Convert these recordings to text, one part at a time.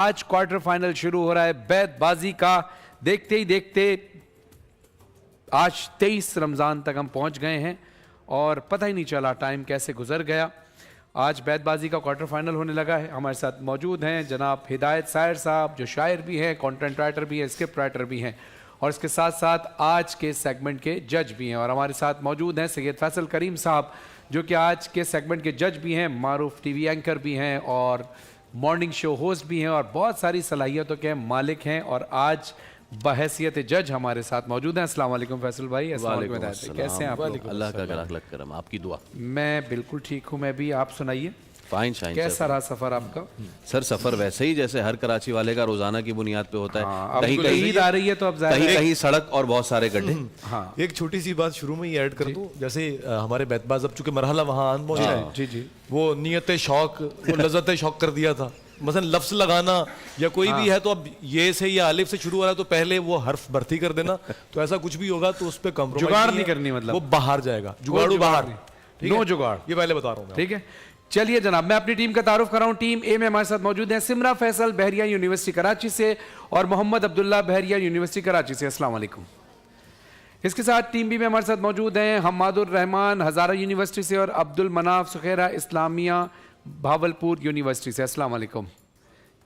आज quarter final शुरू हो रहा है बैतबाजी का। देखते ही देखते आज 23 रमज़ान तक हम पहुंच गए हैं और पता ही नहीं चला टाइम कैसे गुजर गया। आज बैतबाजी का क्वार्टर फाइनल होने लगा है। हमारे साथ मौजूद हैं जनाब हिदायत सायर साहब, जो शायर भी हैं, कंटेंट राइटर भी हैं, स्क्रिप्ट राइटर भी हैं और इसके साथ साथ आज के सेगमेंट के जज भी हैं। और हमारे साथ मौजूद हैं सैयद फैसल करीम साहब, जो कि आज के सेगमेंट के जज भी हैं, मारूफ टीवी एंकर भी हैं और मॉर्निंग शो होस्ट भी हैं और बहुत सारी सलाहियतों के मालिक हैं। और आज बहैसियत जज हमारे साथ मौजूद हैं। अस्सलाम वालेकुम फैसल भाई। अस्सलाम वालेकुम हिदायत भाई, कैसे हैं आप लोग? अल्लाह का लाख लाख करम, आपकी दुआ। मैं बिल्कुल ठीक हूँ। मैं भी, आप सुनाइए फाइन शाइन। कैसा रहा सफर आपका? सर सफर वैसे ही जैसे हर कराची वाले का रोजाना की बुनियाद पे होता है। कहीं कहीं ईद आ रही है तो अब कहीं कहीं सड़क और बहुत सारे गड्ढे। हाँ, एक छोटी सी बात शुरू में ही ऐड कर दूं, जैसे हमारे बैतबाज अब चूंकि मरहला वहाँ आन पहुंच रहा है, जी जी, वो नियत शौक, वो लज्जत शौक कर दिया था। मसलन लफ्ज लगाना या कोई भी है तो अब ये से या अलिफ से शुरू हो रहा है तो पहले वो हर्फ भर्ती कर देना, तो ऐसा कुछ भी होगा तो उस पर कम्प्रोमाइज जुगाड़ नहीं करनी, मतलब वो बाहर जाएगा, जुगाड़ू बाहर, नो जुगाड़, ये पहले बता रहा हूँ। ठीक है, चलिए जनाब, मैं अपनी टीम का तारुफ कराऊं। टीम ए में हमारे साथ मौजूद हैं सिमरा फैसल बहरिया यूनिवर्सिटी कराची से और मोहम्मद अब्दुल्ला बहरिया यूनिवर्सिटी कराची से। अस्सलाम वालेकुम। इसके साथ टीम बी में हमारे साथ मौजूद हैं हमादुर रहमान हजारा यूनिवर्सिटी से और अब्दुल मनाफ सुखैरा इस्लामिया भावलपुर यूनिवर्सिटी से। अस्सलाम वालेकुम।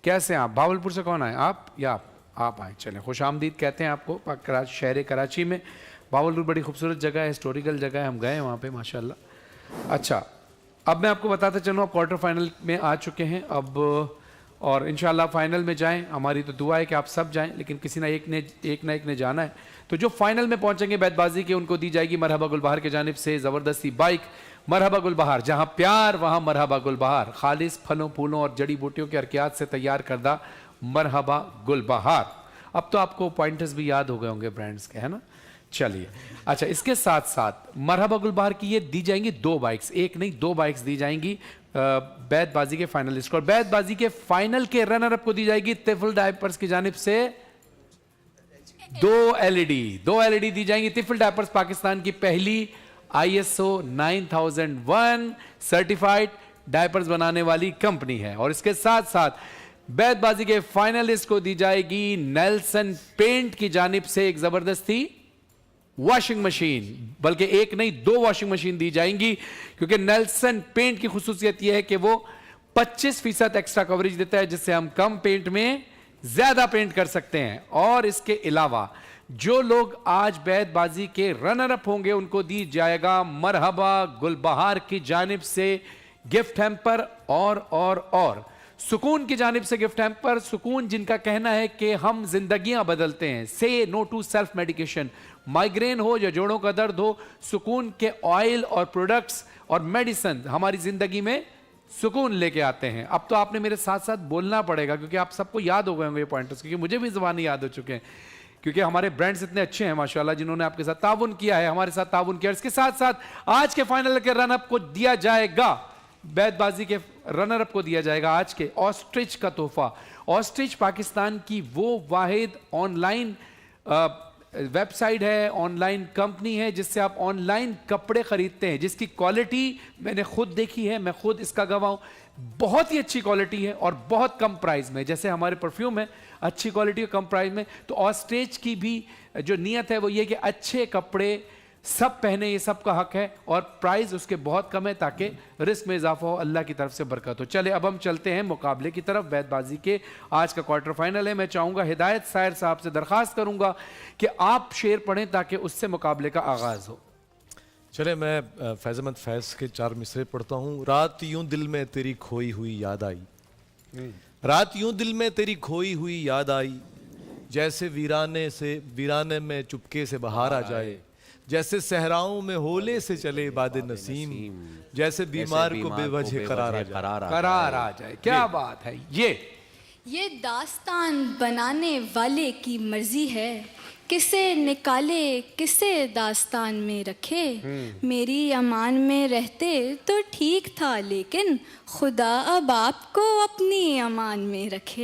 कैसे हैं आप? भावलपुर से कौन आए, आप या आप आए? चलें, खुश आमदीद कहते हैं आपको शहर कराची में। भावलपुर बड़ी खूबसूरत जगह है, हिस्टोरिकल जगह है, हम गए हैं वहाँ पे माशाल्लाह। अच्छा, अब मैं आपको बताता चलूँ, आप क्वार्टर फाइनल में आ चुके हैं अब और इंशाल्लाह फाइनल में जाएं। हमारी तो दुआ है कि आप सब जाएं, लेकिन किसी ना एक ने जाना है। तो जो फाइनल में पहुंचेंगे बैतबाजी के, उनको दी जाएगी मरहबा गुलबहार की जानिब से ज़बरदस्ती बाइक। मरहबा गुलबहार, जहां प्यार वहां मरहबा गुलबहार, खालिस फलों फूलों और जड़ी बूटियों के अरकियात से तैयार करदा मरहबा गुलबहार। अब तो आपको पॉइंटर्स भी याद हो गए होंगे ब्रांड्स के, है ना? चलिए, अच्छा, इसके साथ साथ मरहबा गुलबहार की ये दी जाएंगी 2 बाइक्स, एक नहीं 2 बाइक्स दी जाएंगी बैतबाजी के फाइनलिस्ट को। और बैतबाजी के फाइनल के रनर अप को दी जाएगी तिफल डायपर्स की जानिब से 2 एलईडी दी जाएंगी। तिफल डायपर्स पाकिस्तान की पहली ISO 9001 सर्टिफाइड डायपर्स बनाने वाली कंपनी है। और इसके साथ साथ बैतबाजी के फाइनलिस्ट को दी जाएगी नेल्सन पेंट की जानिब से एक जबरदस्ती वॉशिंग मशीन, बल्कि एक नहीं 2 वॉशिंग मशीन दी जाएंगी, क्योंकि नेल्सन पेंट की खुसूसियत यह है कि वो 25% एक्स्ट्रा कवरेज देता है, जिससे हम कम पेंट में ज्यादा पेंट कर सकते हैं। और इसके अलावा जो लोग आज बैतबाजी के रनर अप होंगे, उनको दी जाएगा मरहबा गुलबहार की जानिब से गिफ्ट हैम्पर और सुकून की जानिब से गिफ्ट हैम्पर। सुकून, जिनका कहना है कि हम जिंदगियां बदलते हैं, say no to self medication, migraine हो या जोड़ों का दर्द हो, सुकून के ऑयल और प्रोडक्ट्स और मेडिसिन हमारी जिंदगी में सुकून लेके आते हैं। अब तो आपने मेरे साथ साथ बोलना पड़ेगा, क्योंकि आप सबको याद हो गए होंगे ये पॉइंटर्स, क्योंकि मुझे भी ज़बानी याद हो चुके हैं, क्योंकि हमारे ब्रांड्स इतने अच्छे हैं माशाल्लाह, जिन्होंने आपके साथ ताउन किया है, हमारे साथ ताउन किया। इसके साथ साथ आज के फाइनल के रनअप को दिया जाएगा, बैतबाजी के रनर अप को दिया जाएगा आज के ऑस्ट्रिच का तोहफा। ऑस्ट्रिच पाकिस्तान की वो वाहिद ऑनलाइन वेबसाइट है, ऑनलाइन कंपनी है, जिससे आप ऑनलाइन कपड़े खरीदते हैं, जिसकी क्वालिटी मैंने खुद देखी है, मैं खुद इसका गवाह हूं। बहुत ही अच्छी क्वालिटी है और बहुत कम प्राइस में, जैसे हमारे परफ्यूम है अच्छी क्वालिटी और कम प्राइस में, तो ऑस्ट्रिच की भी जो नीयत है वो ये कि अच्छे कपड़े सब पहने, ये सब का हक है और प्राइस उसके बहुत कम है, ताकि रिस्क में इजाफा हो, अल्लाह की तरफ से बरकत हो। चले, अब हम चलते हैं मुकाबले की तरफ। बैतबाजी के आज का क्वार्टर फाइनल है। मैं चाहूंगा हिदायत सायर साहब से दरखास्त करूंगा कि आप शेर पढ़ें ताकि उससे मुकाबले का आगाज हो। चले, मैं फैज़ अहमद फैज़ के 4 मिसरे पढ़ता हूँ। रात यूं दिल में तेरी खोई हुई याद आई, रात यूं दिल में तेरी खोई हुई याद आई, जैसे वीराने में चुपके से बहार आ जाए, जैसे सहराओं में होले से चले बाद नसीम, जैसे बीमार को बेवजह करार आ जाए। क्या बात है! ये दास्तान बनाने वाले की मर्जी है, किसे निकाले किसे दास्तान में रखे, मेरी अमान में रहते तो ठीक था, लेकिन खुदा अब आपको अपनी अमान में रखे।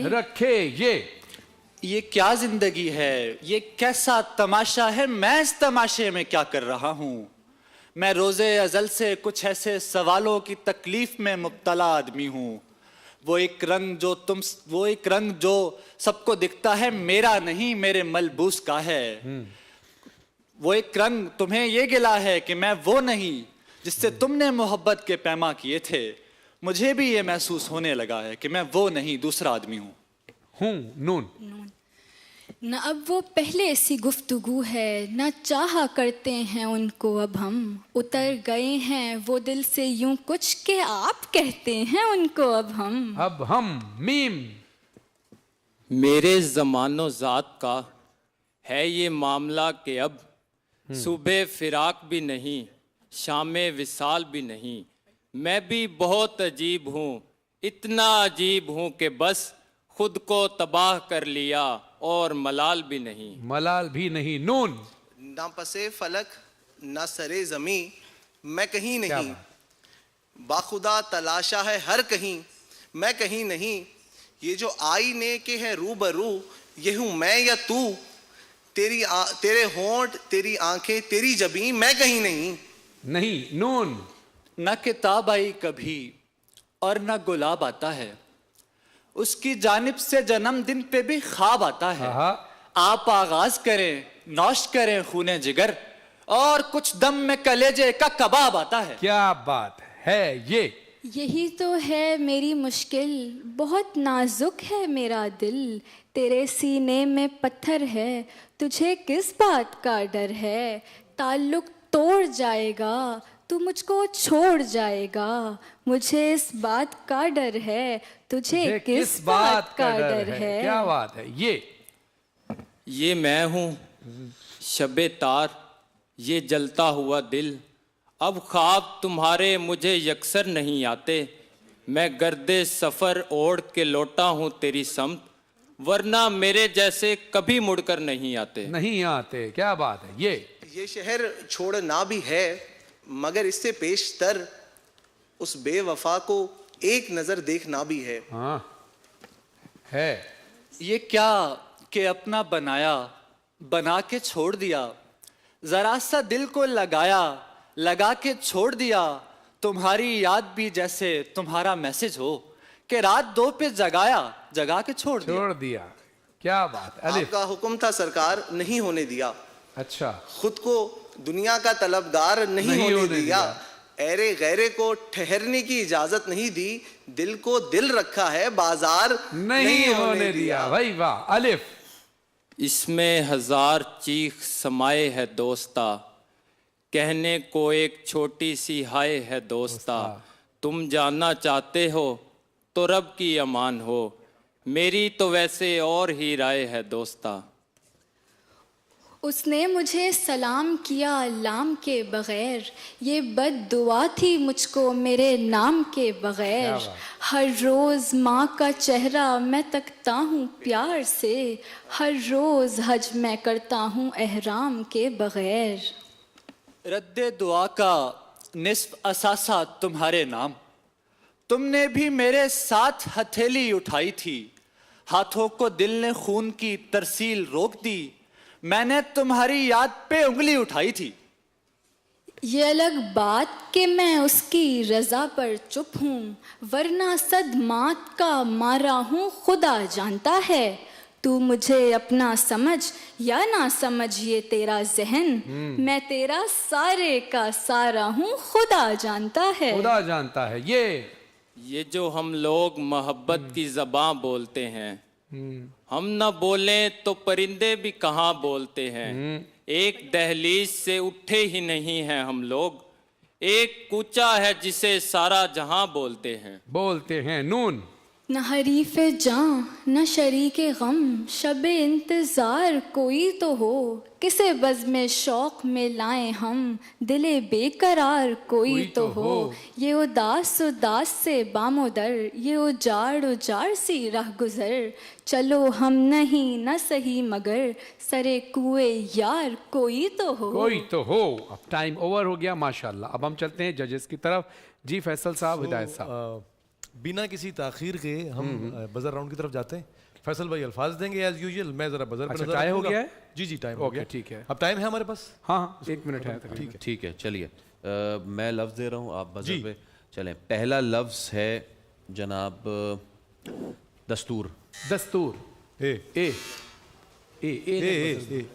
ये क्या जिंदगी है, ये कैसा तमाशा है, मैं इस तमाशे में क्या कर रहा हूँ। मैं रोज़े अज़ल से कुछ ऐसे सवालों की तकलीफ में मुब्तला आदमी हूँ। वो एक रंग जो सबको दिखता है, मेरा नहीं मेरे मलबूस का है। वो एक रंग तुम्हें ये गिला है कि मैं वो नहीं जिससे तुमने मोहब्बत के पैमा किए थे। मुझे भी ये महसूस होने लगा है कि मैं वो नहीं, दूसरा आदमी हूं। नून। न अब वो पहले सी गुफ्तगू है, न चाहा करते हैं उनको अब हम। उतर गए हैं वो दिल से यूं कुछ के आप कहते हैं उनको अब हम। मीम। मेरे ज़मानो ज़ात का है ये मामला कि अब सुबह फिराक भी नहीं, शामे विसाल भी नहीं। मैं भी बहुत अजीब हूँ, इतना अजीब हूँ कि बस खुद को तबाह कर लिया और मलाल भी नहीं। नून। ना पसे फलक ना सरे जमी, मैं कहीं नहीं, बाखुदा तलाशा है हर कहीं, मैं कहीं नहीं। ये जो आईने के है रूबरू, ये हूँ मैं या तू, तेरे होंठ तेरी आंखें तेरी जबीं, मैं कहीं नहीं। नून। न किताब आई कभी और न गुलाब आता है, उसकी जानिब से जन्मदिन पे भी ख्वाब आता है। आप आगाज करें, नौश करें खूने जिगर, और कुछ दम में कलेजे का कबाब आता है। क्या बात है ये। यही तो है मेरी मुश्किल, बहुत नाजुक है मेरा दिल। तेरे सीने में पत्थर है, तुझे किस बात का डर है। ताल्लुक तोड़ जाएगा, तू मुझको छोड़ जाएगा। मुझे इस बात का डर है, तुझे किस बात का डर है। क्या बात है ये मैं हूँ शबे तार, ये जलता हुआ दिल। अब ख्वाब तुम्हारे मुझे यकसर नहीं आते, मैं गर्दे सफ़र ओढ़ के लौटा हूँ तेरी समत, वरना मेरे जैसे कभी मुड़कर नहीं आते। क्या बात है ये शहर छोड़ना भी है, मगर इससे पेशतर उस बेवफा को एक नजर देखना भी है। है। ये क्या कि अपना बनाया, बना के छोड़ दिया। जरा सा दिल को लगाया, लगा के छोड़ दिया। तुम्हारी याद भी जैसे तुम्हारा मैसेज हो कि रात 2 पे जगाया, जगा के छोड़ दिया। क्या बात। आपका हुक्म था सरकार, नहीं होने दिया। अच्छा। खुद को दुनिया का तलबगार नहीं होने दिया। ऐरे गैरे को ठहरने की इजाजत नहीं दी, दिल को दिल रखा है, बाजार नहीं होने दिया। भाई वाह। अलिफ। इसमें हजार चीख समाये है दोस्ता, कहने को एक छोटी सी हाय है दोस्ता। तुम जानना चाहते हो तो रब की अमान हो, मेरी तो वैसे और ही राय है दोस्ता। उसने मुझे सलाम किया लाम के बगैर, ये बद्दुआ थी मुझको मेरे नाम के बगैर। हर रोज़ माँ का चेहरा मैं तकता हूँ प्यार से, हर रोज़ हज मैं करता हूँ एहराम के बगैर। रद्दे दुआ का निस्फ असासा तुम्हारे नाम, तुमने भी मेरे साथ हथेली उठाई थी। हाथों को दिल ने खून की तरसील रोक दी, मैंने तुम्हारी याद पे उंगली उठाई थी। ये अलग बात कि मैं उसकी रजा पर चुप हूँ, वरना सदमात का मारा हूँ खुदा जानता है। तू मुझे अपना समझ या ना समझ ये तेरा जहन, मैं तेरा सारे का सारा हूँ खुदा जानता है। ये जो हम लोग मोहब्बत की ज़बां बोलते हैं, हम न बोलें तो परिंदे भी कहाँ बोलते हैं। एक दहलीज से उठे ही नहीं हैं हम लोग, एक कूचा है जिसे सारा जहां बोलते हैं। नून। न हरीफ़े जां न शरीके गम, शबे इंतज़ार कोई तो हो, किसे बज़्म शौक़ में लाएं हम, दिले बेकरार कोई तो हो। ये उदास उदास से बामोदर, ये उजाड़ सी राह गुज़र, चलो हम नहीं न सही मगर, सरे कुए यार कोई तो हो। अब टाइम ओवर हो गया माशाल्लाह। अब हम चलते हैं जजेस की तरफ। जी फैसल साहब, हिदायत साहब। बिना किसी ताखीर के हम बजर राउंड की तरफ जाते हैं। फैसल भाई अल्फाज देंगे एज यूजुअल, मैं जरा बजर पर नजर टाइम हो रखूंगा। गया है? जी टाइम हो गया। ठीक है। अब टाइम है हमारे पास। हाँ 1 मिनट है तकरीबन। ठीक है चलिए। मैं लफ्ज़ दे रहा हूँ, आप बजर पे चलें। पहला लफ्ज़ है जनाब दस्तूर। दस्तूर। ए ए ए ए ए ने ए बजर- ए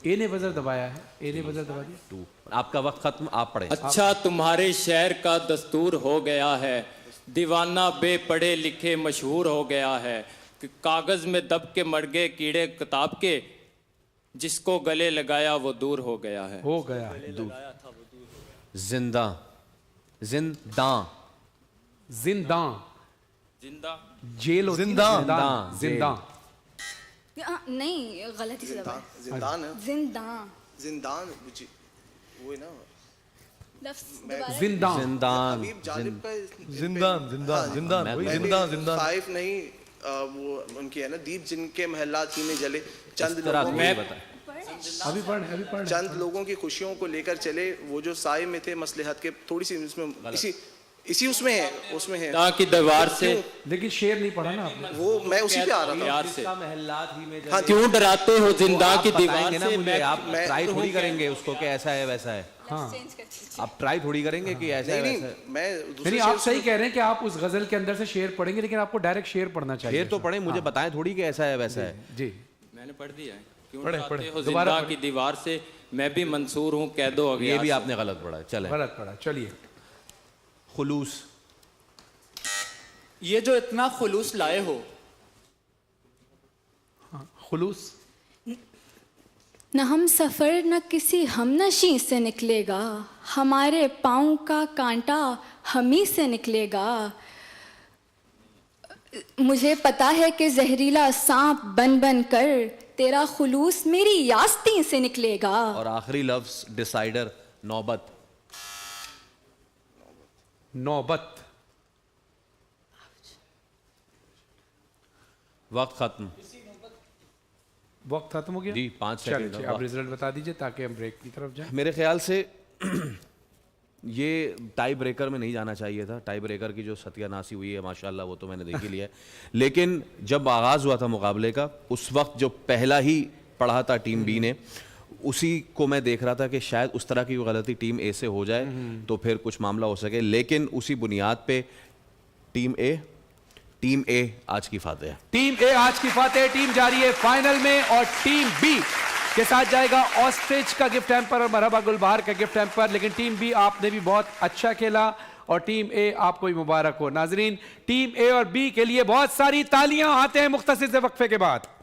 ए ने बजर दबाया है। ए ने बजर दबा दिया। 2। आपका वक्त खत्म, आप पढ़े। अच्छा तुम्हारे शहर का दस्तूर हो गया है, दीवाना बेपढ़े लिखे मशहूर हो गया है, कि कागज में दब के मर गए कीड़े किताब के, जिसको गले लगाया वो दूर हो गया है। हो गया। जिंदा। जिंदा। जिंदा। जिंदा जेल होती है ना, जिंदा। जिंदा जिंदा। नहीं गलत ही जिंदान जिंदान है जिंदा जिंदान वो है ना लफ्ज दोबारा जिंदा। जिंदान। हबीब जालिब का जिंदान जिंदान जिंदान वही जिंदान जिंदान खाइफ नहीं वो उनकी है ना दीप जिनके महल्ला में जले चंद तरह लोगों मैं में बता। अभी पढ़। चंद लोगों की खुशियों को लेकर चले वो जो साए में थे मसलहत के थोड़ी सी इसमें इसी उसमें है ताकि दीवार से लेकिन शेर नहीं पढ़ा ना आपने। वो मैं उसी पे आ रहा था प्यार से हाँ क्यों डराते हो जिंदा की दीवार बताएंगे ना से? मुझे, आप मैं- ट्राई थोड़ी करेंगे उसको कि ऐसा है वैसा है। हाँ चेंज कर दीजिए। आप ट्राई थोड़ी करेंगे कि ऐसा है नहीं वैसा है। नहीं मैं दूसरे नहीं, शेर आप सही कह रहे हैं कि आप उस गजल के अंदर से शेर पढ़ेंगे, लेकिन आपको डायरेक्ट शेर पढ़ना चाहिए। शेर तो पढ़े, मुझे बताएं थोड़ी कि ऐसा है वैसा है। जी। मैंने पढ़ दिया है। क्यों पढ़े, डराते पढ़े। हो दोबारा जिंदा की दीवार से, मैं भी मंसूर हूँ कैदो ये अगियार भी से। आपने गलत पढ़ा है। चले। गलत पढ़ा। चलिए। खुलूस। ये जो इतना खुलूस लाए हो, खुलूस। न हम सफ़र न किसी हमनशी से निकलेगा, हमारे पाँव का कांटा हम ही से निकलेगा। मुझे पता है कि जहरीला सांप बन बन कर तेरा खुलूस मेरी यास्ती से निकलेगा। और आखिरी लफ्ज डिसाइडर, नौबत। नौबत। वक्त खत्म वक्त खत्म हो गया जी, 5 चलिए, सेकंड। आप रिजल्ट बता दीजिए ताकि हम ब्रेक की तरफ जाएं। मेरे ख्याल से ये टाई ब्रेकर में नहीं जाना चाहिए था। टाई ब्रेकर की जो सत्यानाशी हुई है माशाल्लाह वो तो मैंने देख ही लिया है। लेकिन जब आगाज़ हुआ था मुकाबले का, उस वक्त जो पहला ही पढ़ा था टीम बी ने, उसी को मैं देख रहा था कि शायद उस तरह की गलती टीम ए से हो जाए तो फिर कुछ मामला हो सके। लेकिन उसी बुनियाद पे टीम ए आज की फातेह है। टीम ए आज की फातेह, टीम जा रही है फाइनल में और टीम बी के साथ जाएगा ऑस्ट्रिच का गिफ्ट हैम्पर और मरहबा गुलबहार का गिफ्ट हैम्पर। लेकिन टीम बी आपने भी बहुत अच्छा खेला और टीम ए आपको भी मुबारक हो। नाजरीन, टीम ए और बी के लिए बहुत सारी तालियां। आते हैं मुख्तसर से वक्फे के बाद।